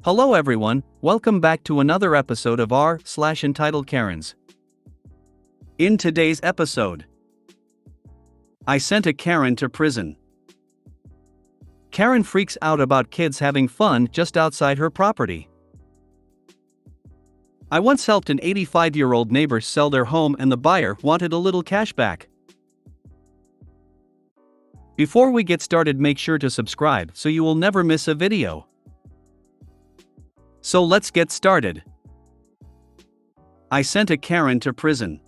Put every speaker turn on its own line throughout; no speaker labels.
Hello everyone, welcome back to another episode of r/Entitled Karens. In today's episode, I sent a Karen to prison. Karen freaks out about kids having fun just outside her property. I once helped an 85-year-old neighbor sell their home and the buyer wanted a little cash back. Before we get started, make sure to subscribe so you will never miss a video. So let's get started. I sent a Karen to prison.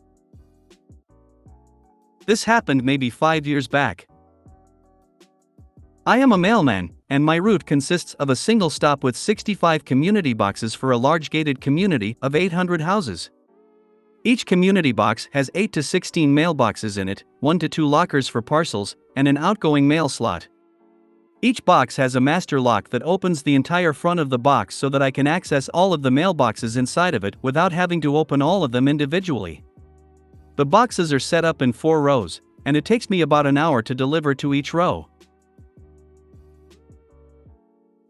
This happened maybe 5 years back. I am a mailman, and my route consists of a single stop with 65 community boxes for a large gated community of 800 houses. Each community box has 8 to 16 mailboxes in it, 1 to 2 lockers for parcels, and an outgoing mail slot. Each box has a master lock that opens the entire front of the box so that I can access all of the mailboxes inside of it without having to open all of them individually. The boxes are set up in 4 rows, and it takes me about an hour to deliver to each row.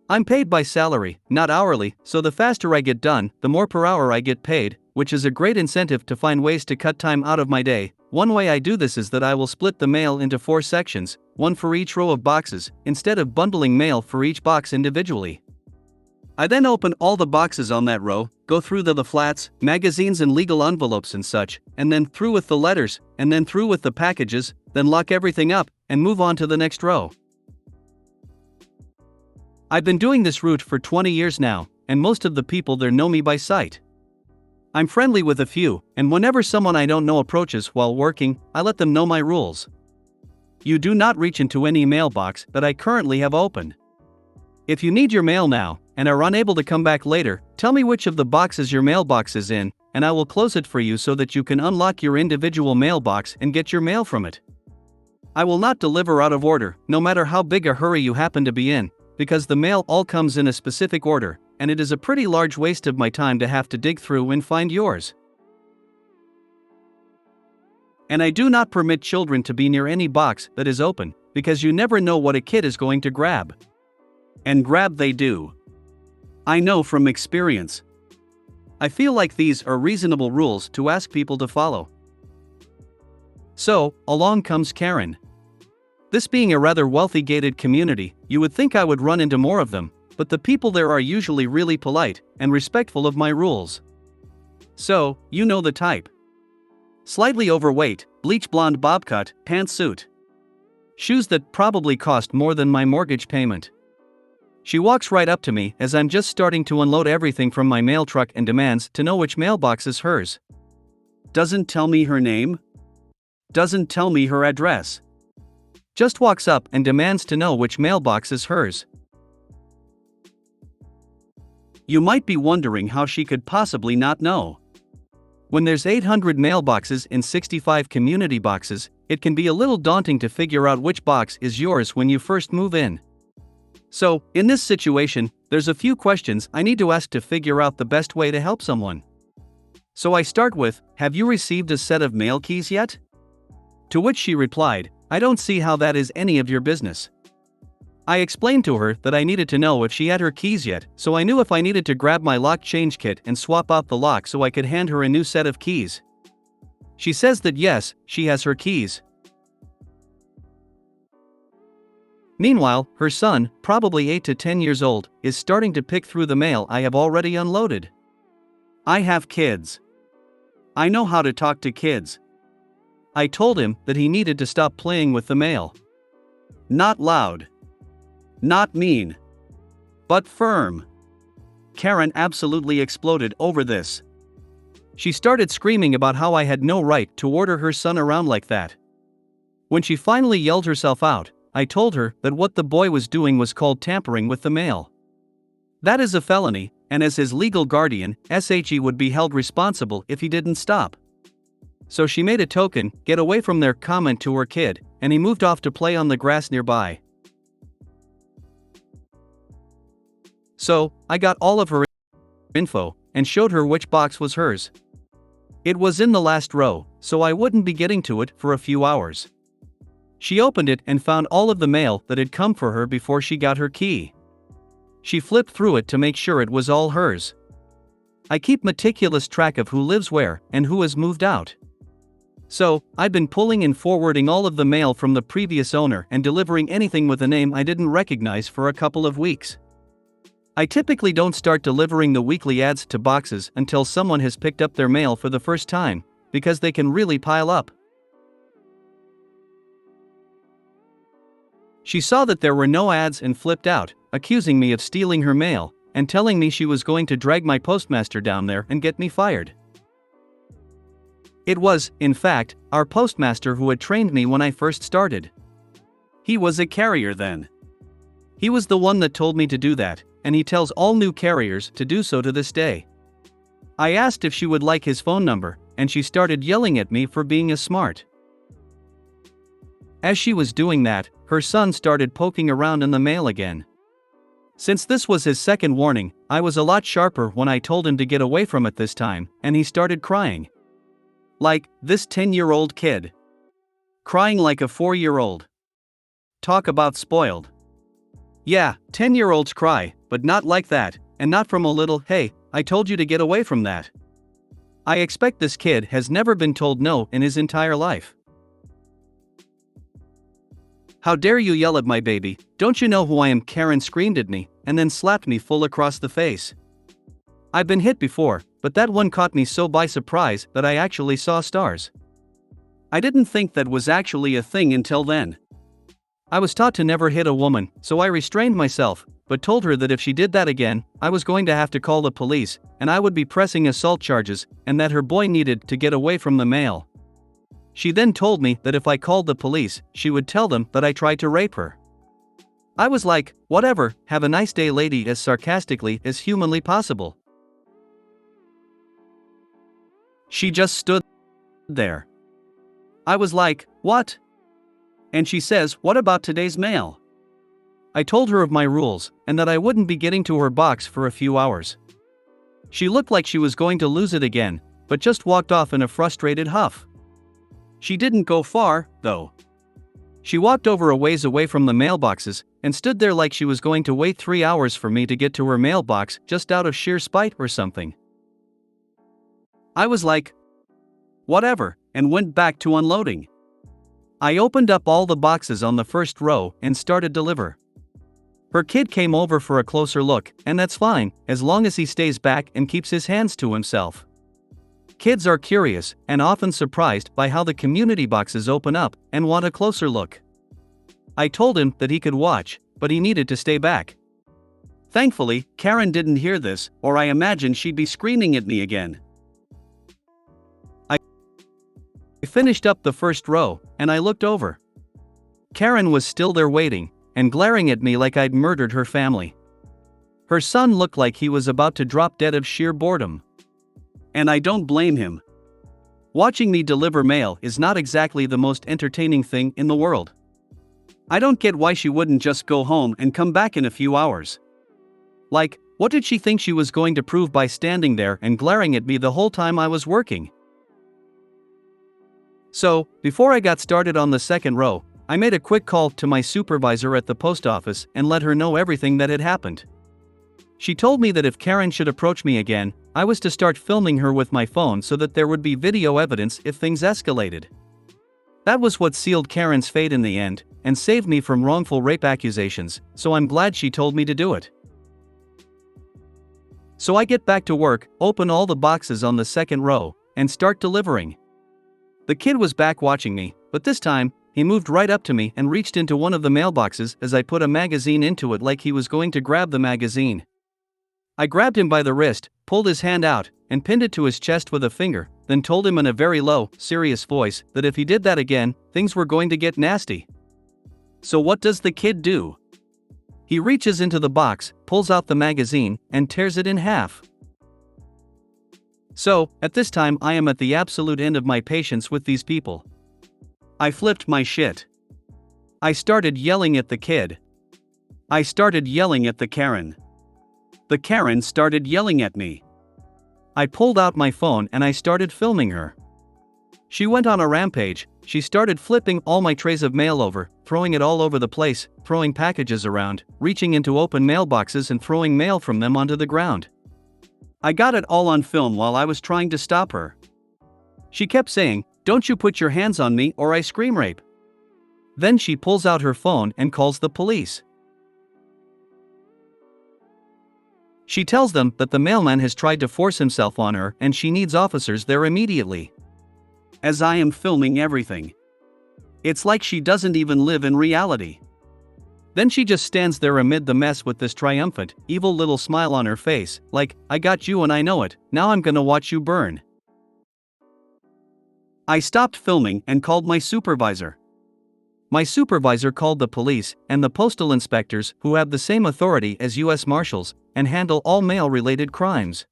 I'm paid by salary, not hourly, so the faster I get done, the more per hour I get paid, which is a great incentive to find ways to cut time out of my day. One way I do this is that I will split the mail into 4 sections, 1 for each row of boxes, instead of bundling mail for each box individually. I then open all the boxes on that row, go through the flats, magazines and legal envelopes and such, and then through with the letters, and then through with the packages, then lock everything up, and move on to the next row. I've been doing this route for 20 years now, and most of the people there know me by sight. I'm friendly with a few, and whenever someone I don't know approaches while working, I let them know my rules. You do not reach into any mailbox that I currently have open. If you need your mail now, and are unable to come back later, tell me which of the boxes your mailbox is in, and I will close it for you so that you can unlock your individual mailbox and get your mail from it. I will not deliver out of order, no matter how big a hurry you happen to be in, because the mail all comes in a specific order, and it is a pretty large waste of my time to have to dig through and find yours. And I do not permit children to be near any box that is open, because you never know what a kid is going to grab. And grab they do. I know from experience. I feel like these are reasonable rules to ask people to follow. So, along comes Karen. This being a rather wealthy gated community, you would think I would run into more of them, but the people there are usually really polite and respectful of my rules. So, you know the type. Slightly overweight, bleach blonde bob cut, pantsuit. Shoes that probably cost more than my mortgage payment. She walks right up to me as I'm just starting to unload everything from my mail truck and demands to know which mailbox is hers. Doesn't tell me her name. Doesn't tell me her address. Just walks up and demands to know which mailbox is hers. You might be wondering how she could possibly not know. When there's 800 mailboxes in 65 community boxes, it can be a little daunting to figure out which box is yours when you first move in. So, in this situation, there's a few questions I need to ask to figure out the best way to help someone. So I start with, have you received a set of mail keys yet? To which she replied, I don't see how that is any of your business. I explained to her that I needed to know if she had her keys yet, so I knew if I needed to grab my lock change kit and swap out the lock so I could hand her a new set of keys. She says that yes, she has her keys. Meanwhile, her son, probably 8 to 10 years old, is starting to pick through the mail I have already unloaded. I have kids. I know how to talk to kids. I told him that he needed to stop playing with the mail. Not loud. Not mean. But firm. Karen absolutely exploded over this. She started screaming about how I had no right to order her son around like that. When she finally yelled herself out, I told her that what the boy was doing was called tampering with the mail. That is a felony, and as his legal guardian, SHE would be held responsible if he didn't stop. So she made a token, get away from there comment to her kid, and he moved off to play on the grass nearby. So, I got all of her info, and showed her which box was hers. It was in the last row, so I wouldn't be getting to it for a few hours. She opened it and found all of the mail that had come for her before she got her key. She flipped through it to make sure it was all hers. I keep meticulous track of who lives where and who has moved out. So, I'd been pulling and forwarding all of the mail from the previous owner and delivering anything with a name I didn't recognize for a couple of weeks. I typically don't start delivering the weekly ads to boxes until someone has picked up their mail for the first time, because they can really pile up. She saw that there were no ads and flipped out, accusing me of stealing her mail, and telling me she was going to drag my postmaster down there and get me fired. It was, in fact, our postmaster who had trained me when I first started. He was a carrier then. He was the one that told me to do that, and he tells all new carriers to do so to this day. I asked if she would like his phone number, and she started yelling at me for being a smart. As she was doing that, her son started poking around in the mail again. Since this was his second warning, I was a lot sharper when I told him to get away from it this time, and he started crying. Like, this 10-year-old kid. Crying like a 4-year-old. Talk about spoiled. Yeah, 10-year-olds cry, but not like that, and not from a little, "Hey, I told you to get away from that." I expect this kid has never been told no in his entire life. "How dare you yell at my baby, don't you know who I am?" Karen screamed at me, and then slapped me full across the face. I've been hit before, but that one caught me so by surprise that I actually saw stars. I didn't think that was actually a thing until then. I was taught to never hit a woman, so I restrained myself, but told her that if she did that again, I was going to have to call the police, and I would be pressing assault charges, and that her boy needed to get away from the mail. She then told me that if I called the police, she would tell them that I tried to rape her. I was like, "Whatever, have a nice day, lady," as sarcastically as humanly possible. She just stood there. I was like, "What?" And she says, "What about today's mail?" I told her of my rules, and that I wouldn't be getting to her box for a few hours. She looked like she was going to lose it again, but just walked off in a frustrated huff. She didn't go far, though. She walked over a ways away from the mailboxes, and stood there like she was going to wait 3 hours for me to get to her mailbox just out of sheer spite or something. I was like, "Whatever," and went back to unloading. I opened up all the boxes on the first row and started deliver. Her kid came over for a closer look, and that's fine, as long as he stays back and keeps his hands to himself. Kids are curious and often surprised by how the community boxes open up and want a closer look. I told him that he could watch, but he needed to stay back. Thankfully, Karen didn't hear this, or I imagine she'd be screaming at me again. I finished up the first row, and I looked over. Karen was still there waiting, and glaring at me like I'd murdered her family. Her son looked like he was about to drop dead of sheer boredom. And I don't blame him. Watching me deliver mail is not exactly the most entertaining thing in the world. I don't get why she wouldn't just go home and come back in a few hours. Like, what did she think she was going to prove by standing there and glaring at me the whole time I was working? So, before I got started on the second row, I made a quick call to my supervisor at the post office and let her know everything that had happened. She told me that if Karen should approach me again, I was to start filming her with my phone so that there would be video evidence if things escalated. That was what sealed Karen's fate in the end, and saved me from wrongful rape accusations, so I'm glad she told me to do it. So I get back to work, open all the boxes on the second row, and start delivering. The kid was back watching me, but this time, he moved right up to me and reached into one of the mailboxes as I put a magazine into it like he was going to grab the magazine. I grabbed him by the wrist, pulled his hand out, and pinned it to his chest with a finger, then told him in a very low, serious voice that if he did that again, things were going to get nasty. So what does the kid do? He reaches into the box, pulls out the magazine, and tears it in half. So, at this time I am at the absolute end of my patience with these people. I flipped my shit. I started yelling at the kid. I started yelling at the Karen. The Karen started yelling at me. I pulled out my phone and I started filming her. She went on a rampage. She started flipping all my trays of mail over, throwing it all over the place, throwing packages around, reaching into open mailboxes and throwing mail from them onto the ground. I got it all on film while I was trying to stop her. She kept saying, "Don't you put your hands on me or I scream rape." Then she pulls out her phone and calls the police. She tells them that the mailman has tried to force himself on her and she needs officers there immediately. As I am filming everything. It's like she doesn't even live in reality. Then she just stands there amid the mess with this triumphant, evil little smile on her face, like, "I got you and I know it, now I'm gonna watch you burn." I stopped filming and called my supervisor. My supervisor called the police and the postal inspectors, who have the same authority as U.S. Marshals and handle all mail-related crimes.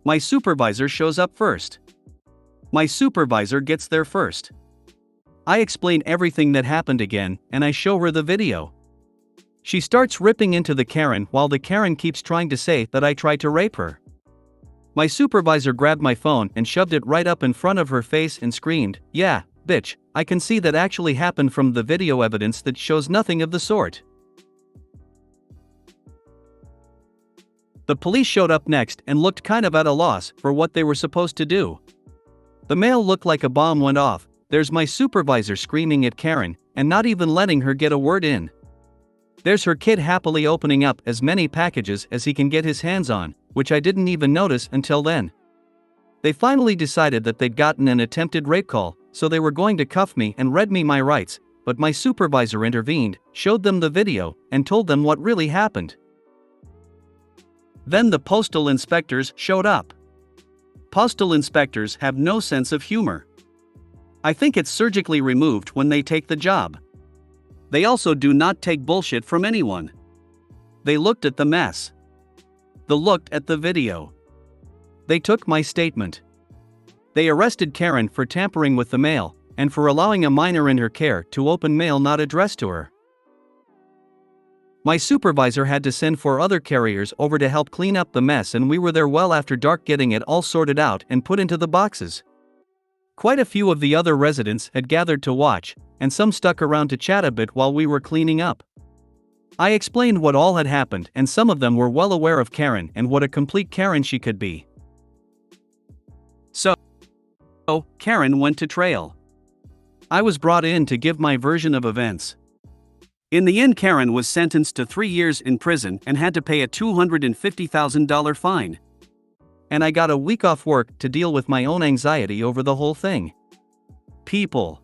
My supervisor shows up first. My supervisor gets there first. I explain everything that happened again, and I show her the video. She starts ripping into the Karen while the Karen keeps trying to say that I tried to rape her. My supervisor grabbed my phone and shoved it right up in front of her face and screamed, "Yeah, bitch, I can see that actually happened from the video evidence that shows nothing of the sort." The police showed up next and looked kind of at a loss for what they were supposed to do. The mail looked like a bomb went off. There's my supervisor screaming at Karen and not even letting her get a word in. There's her kid happily opening up as many packages as he can get his hands on, which I didn't even notice until then. They finally decided that they'd gotten an attempted rape call, so they were going to cuff me and read me my rights, but my supervisor intervened, showed them the video, and told them what really happened. Then the postal inspectors showed up. Postal inspectors have no sense of humor. I think it's surgically removed when they take the job. They also do not take bullshit from anyone. They looked at the mess. They looked at the video. They took my statement. They arrested Karen for tampering with the mail, and for allowing a minor in her care to open mail not addressed to her. My supervisor had to send 4 other carriers over to help clean up the mess, and we were there well after dark getting it all sorted out and put into the boxes. Quite a few of the other residents had gathered to watch, and some stuck around to chat a bit while we were cleaning up. I explained what all had happened, and some of them were well aware of Karen and what a complete Karen she could be. So, Karen went to trial. I was brought in to give my version of events. In the end, Karen was sentenced to 3 years in prison and had to pay a $250,000 fine. And I got a week off work to deal with my own anxiety over the whole thing. People.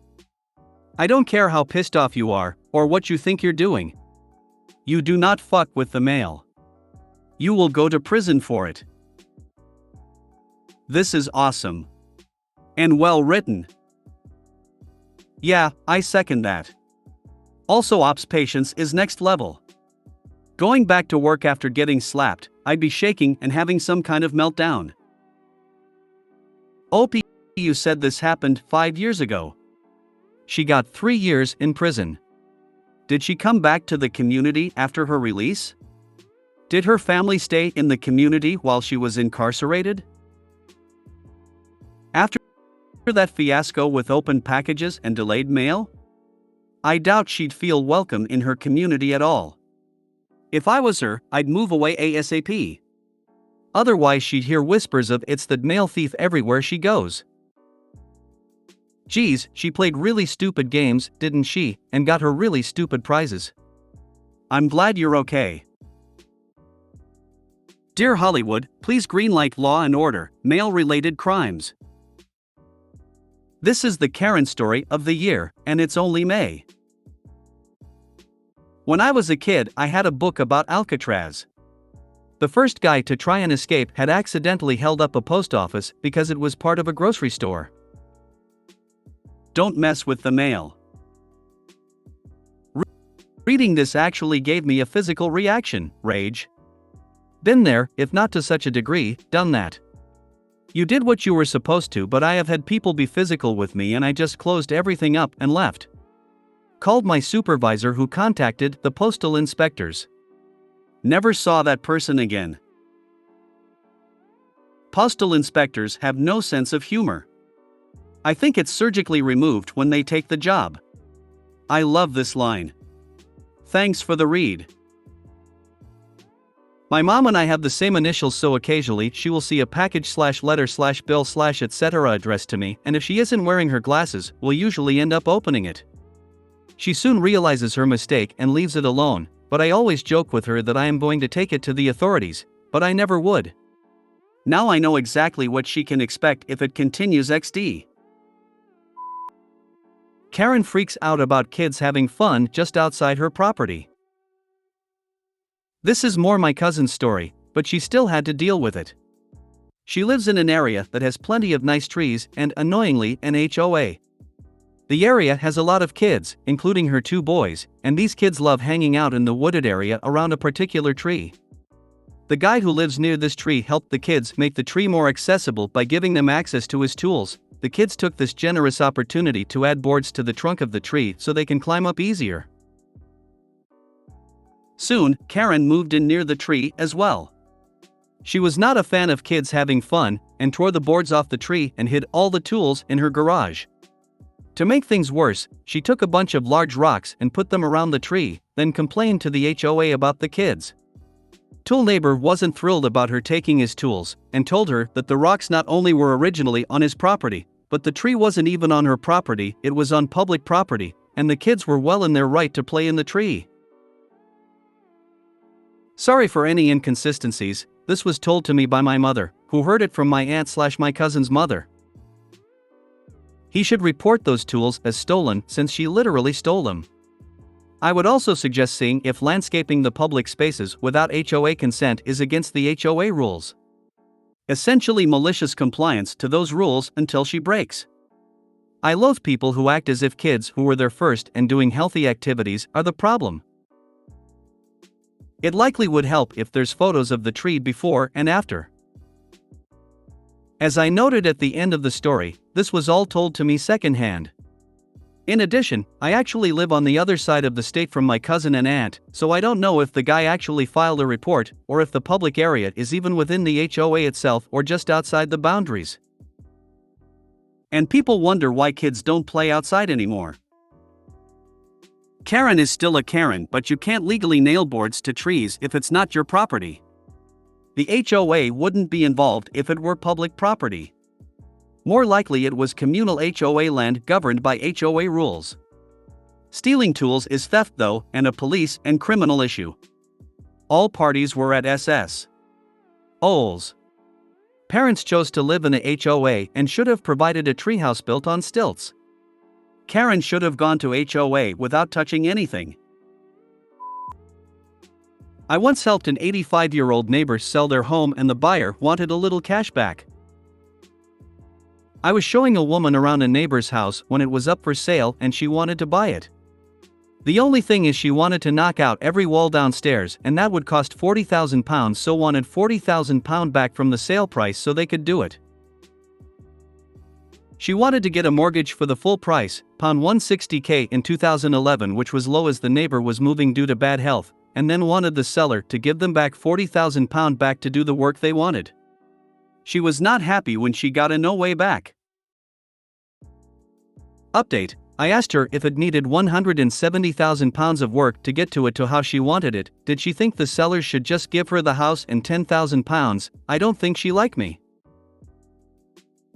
I don't care how pissed off you are, or what you think you're doing. You do not fuck with the mail. You will go to prison for it. This is awesome. And well written. Yeah, I second that. Also, ops patience is next level. Going back to work after getting slapped, I'd be shaking and having some kind of meltdown. OP, you said this happened 5 years ago. She got 3 years in prison. Did she come back to the community after her release? Did her family stay in the community while she was incarcerated? After that fiasco with open packages and delayed mail? I doubt she'd feel welcome in her community at all. If I was her, I'd move away ASAP. Otherwise, she'd hear whispers of "it's the mail thief" everywhere she goes. Geez, she played really stupid games, didn't she, and got her really stupid prizes. I'm glad you're okay. Dear Hollywood, please greenlight Law and Order, mail-related crimes. This is the Karen story of the year, and it's only May. When I was a kid, I had a book about Alcatraz. The first guy to try and escape had accidentally held up a post office because it was part of a grocery store. Don't mess with the mail. Reading this actually gave me a physical reaction, rage. Been there, if not to such a degree, done that. You did what you were supposed to, but I have had people be physical with me and I just closed everything up and left. Called my supervisor, who contacted the postal inspectors. Never saw that person again. Postal inspectors have no sense of humor. I think it's surgically removed when they take the job. I love this line. Thanks for the read. My mom and I have the same initials, so occasionally she will see a package/letter/bill/etc. addressed to me, and if she isn't wearing her glasses, we'll usually end up opening it. She soon realizes her mistake and leaves it alone, but I always joke with her that I am going to take it to the authorities, but I never would. Now I know exactly what she can expect if it continues XD. Karen freaks out about kids having fun just outside her property. This is more my cousin's story, but she still had to deal with it. She lives in an area that has plenty of nice trees and, annoyingly, an HOA. The area has a lot of kids, including her 2 boys, and these kids love hanging out in the wooded area around a particular tree. The guy who lives near this tree helped the kids make the tree more accessible by giving them access to his tools. The kids took this generous opportunity to add boards to the trunk of the tree so they can climb up easier. Soon, Karen moved in near the tree as well. She was not a fan of kids having fun and tore the boards off the tree and hid all the tools in her garage. To make things worse, she took a bunch of large rocks and put them around the tree, then complained to the HOA about the kids. Tool neighbor wasn't thrilled about her taking his tools and told her that the rocks not only were originally on his property, but the tree wasn't even on her property, it was on public property, and the kids were well in their right to play in the tree. Sorry for any inconsistencies, this was told to me by my mother, who heard it from my aunt/my cousin's mother. He should report those tools as stolen since she literally stole them. I would also suggest seeing if landscaping the public spaces without HOA consent is against the HOA rules. Essentially malicious compliance to those rules until she breaks. I loathe people who act as if kids who were there first and doing healthy activities are the problem. It likely would help if there's photos of the tree before and after. As I noted at the end of the story, this was all told to me secondhand. In addition, I actually live on the other side of the state from my cousin and aunt, so I don't know if the guy actually filed a report or if the public area is even within the HOA itself or just outside the boundaries. And people wonder why kids don't play outside anymore. Karen is still a Karen, but you can't legally nail boards to trees if it's not your property. The HOA wouldn't be involved if it were public property. More likely it was communal HOA land governed by HOA rules. Stealing tools is theft though, and a police and criminal issue. All parties were at SS. Ols. Parents chose to live in a HOA and should have provided a treehouse built on stilts. Karen should have gone to HOA without touching anything. I once helped an 85-year-old neighbor sell their home and the buyer wanted a little cash back. I was showing a woman around a neighbor's house when it was up for sale and she wanted to buy it. The only thing is she wanted to knock out every wall downstairs and that would cost £40,000, so wanted £40,000 back from the sale price so they could do it. She wanted to get a mortgage for the full price, £160,000 in 2011, which was low as the neighbor was moving due to bad health, and then wanted the seller to give them back £40,000 back to do the work they wanted. She was not happy when she got a no way back. Update: I asked her if it needed £170,000 of work to get to how she wanted it. Did she think the sellers should just give her the house and £10,000? I don't think she liked me.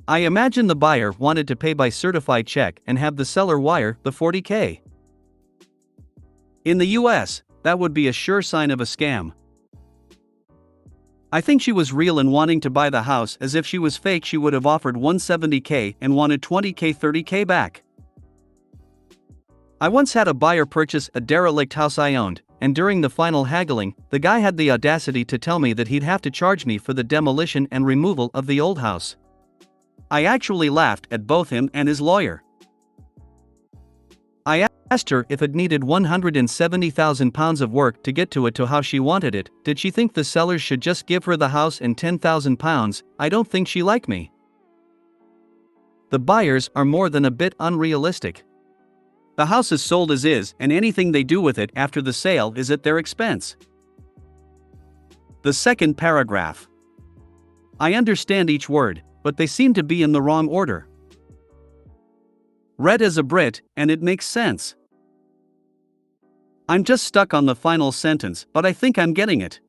I imagine the buyer wanted to pay by certified check and have the seller wire the $40,000. In the US, that would be a sure sign of a scam. I think she was real in wanting to buy the house, as if she was fake she would have offered $170,000 and wanted $20,000, $30,000 back. I once had a buyer purchase a derelict house I owned, and during the final haggling, the guy had the audacity to tell me that he'd have to charge me for the demolition and removal of the old house. I actually laughed at both him and his lawyer. I asked her if it needed £170,000 of work to get to how she wanted it. Did she think the sellers should just give her the house and £10,000? I don't think she liked me. The buyers are more than a bit unrealistic. The house is sold as is, and anything they do with it after the sale is at their expense. The second paragraph. I understand each word, but they seem to be in the wrong order. Red as a Brit, and it makes sense. I'm just stuck on the final sentence, but I think I'm getting it.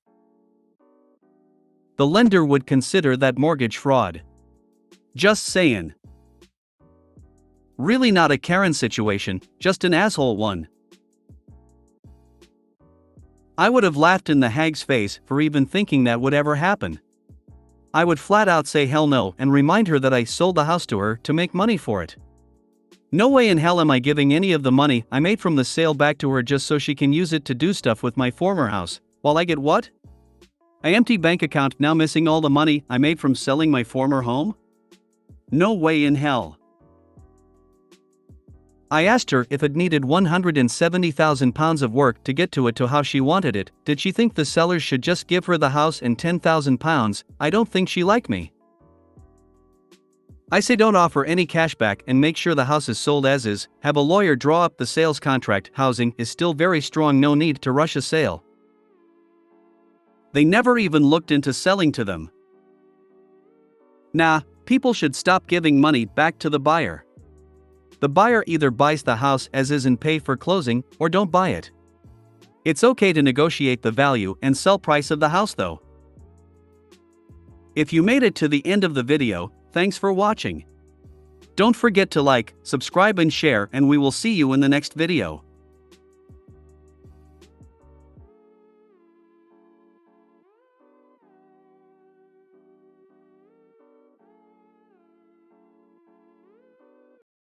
The lender would consider that mortgage fraud. Just saying. Really not a Karen situation, just an asshole one. I would have laughed in the hag's face for even thinking that would ever happen. I would flat out say hell no and remind her that I sold the house to her to make money for it. No way in hell am I giving any of the money I made from the sale back to her just so she can use it to do stuff with my former house, while I get what? An empty bank account now missing all the money I made from selling my former home? No way in hell. I asked her if it needed £170,000 of work to get to it to how she wanted it. Did she think the sellers should just give her the house and £10,000? I don't think she liked me. I say don't offer any cash back and make sure the house is sold as is, have a lawyer draw up the sales contract. Housing is still very strong, no need to rush a sale. They never even looked into selling to them. Nah, people should stop giving money back to the buyer. The buyer either buys the house as is and pay for closing, or don't buy it. It's okay to negotiate the value and sell price of the house though. If you made it to the end of the video, thanks for watching. Don't forget to like, subscribe and share, and we will see you in the next video.